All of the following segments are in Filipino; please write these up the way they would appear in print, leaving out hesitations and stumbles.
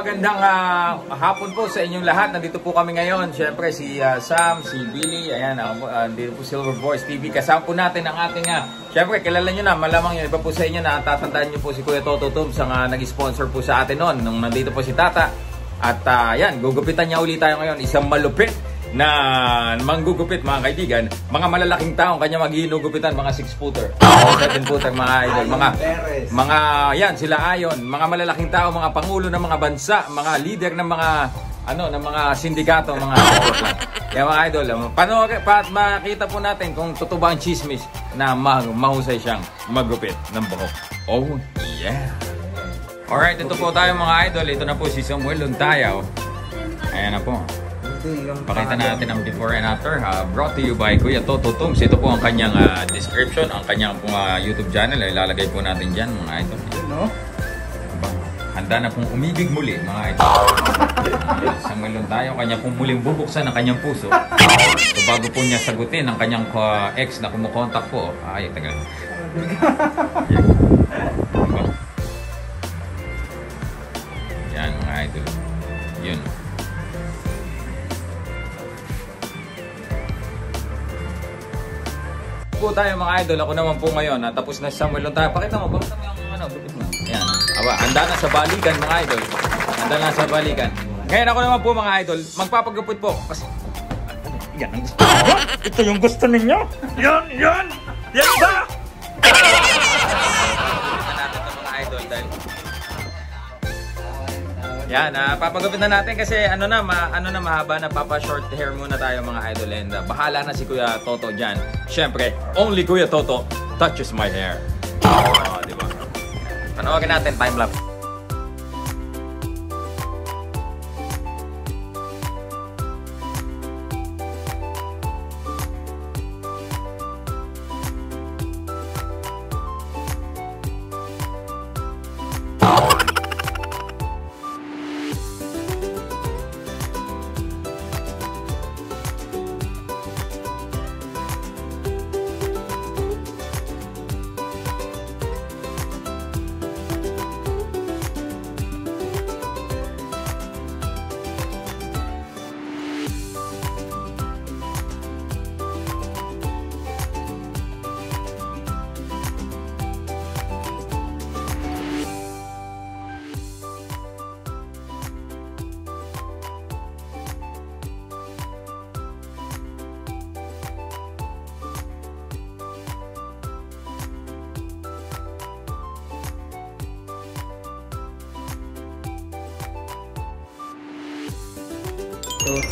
magandang hapon po sa inyong lahat. Nandito po kami ngayon. Siyempre si Sam, si Billy, ayan, dito po Silver Voice TV. Kasama po natin ang ating, siyempre kilala nyo na, malamang yun, iba po sa inyo na tatandaan nyo po si Kuya Toto Tubs ang nag-sponsor po sa atin noon nung nandito po si Tata. At yan, gugupitan niya ulit tayo ngayon. Isang malupit na manggugupit mga kaibigan, mga malalaking taong kanya maghihinugupitan, mga 6-footer, 7-footer mga idol, mga yan sila Ayon, mga malalaking tao, mga pangulo ng mga bansa, mga leader ng mga ng mga sindikato, mga yan mga idol. Makita po natin kung totoo ba ang chismis na mahusay siyang maggupit ng buhok. Oh yeah. Alright, ito po tayo mga idol. Ito na po si Samuel Luntayaw. Ayan na po. Pakita natin ang before and after. Brought to you by Kuya Toto Tubs. Ito po ang kanyang description, ang kanyang YouTube channel. Ilalagay po natin dyan mga idol. Handa na pong umibig muli mga idol. Samuel Luntayaw, kanya pong muling bubuksan ang kanyang puso. So bago po niya sagutin ang kanyang ex na kumukontak po. Ay, tagal. Yan mga idol. Yun. Po tayo mga idol, ako naman po ngayon tapos na Samuel Luntayaw. Pakita mo yung gupit mo. Ayan. Aba, handa na sa balikan mga idol. Handa na sa balikan. Ngayon ako naman po mga idol, magpapagupit po kasi yan ang gusto ninyo. Ito yung gusto ninyo. Yan ba? Mga idol dahil yan, papagupit na natin kasi mahaba na, short hair muna tayo mga idol, and bahala na si Kuya Toto dyan. Siyempre, only Kuya Toto touches my hair. Diba? Panoorin natin, time-lapse.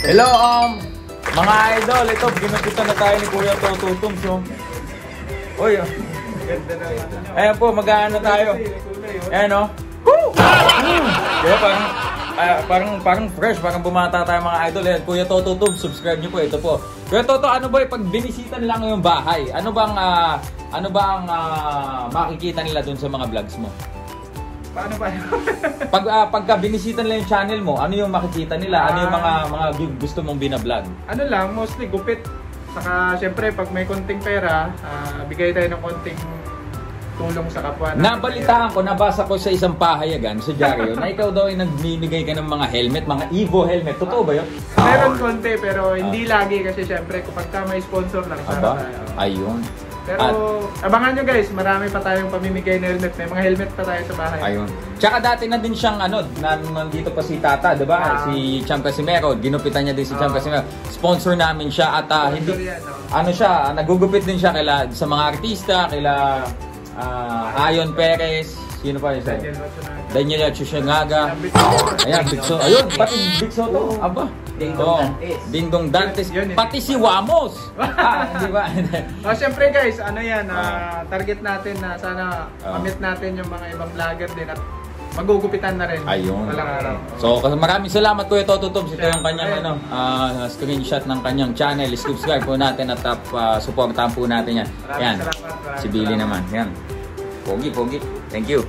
Hello mga idol, ito ginupitan na tayo ni Kuya Toto Tubs. Oy, ayan po, mag-aano tayo. Ayan o. Diba, parang fresh, parang bumata tayo mga idol. Ayan, Kuya Toto Tubs, subscribe nyo po. Ito po Kuya Toto, ano ba pag binisitan lang yung bahay, ano bang makikita nila dun sa mga vlogs mo? Paano ba? Pagka binisita nila yung channel mo, ano yung makikita nila? Ano yung mga gusto mong binablog? Ano lang, mostly gupit. Saka syempre pag may konting pera, bigay tayo ng konting tulong sa kapwa. Nabalitaan ko, nabasa ko sa isang pahayagan sa dyaryo na ikaw daw ay nagbibigay ka ng mga helmet, mga Evo helmet. Totoo ba yun? Meron konti pero hindi lagi kasi syempre kapag may sponsor lang sana tayo. Ayun. Pero abangan nyo guys, marami pa tayong pamimigay na helmet. May mga helmet pa tayo sa bahay. Ayun. Tsaka dati na din siyang nandito pa si Tata, diba? Si Cham Casimero, ginupitan niya din si Cham Casimero. Sponsor namin siya at hindi, siya, nagugupit din siya sa mga artista, kila Ayon Perez, sino pa yun? Daniel Chushanaga. Ayan, Bigso. Ayun, pati Bigso to. Aba. Dingdong Dantes. Pati si Wamos. Di ba? Siyempre guys, target natin na sana ma-meet natin yung mga ibang vlogger din at magugupitan na rin. Ayun. So, maraming salamat Kuya Toto Tubs. Ito yung kanyang screenshot ng kanyang channel. Subscribe po natin at supportahan po natin yan. Yan. Si Billy naman. Yan. Pogi. Thank you.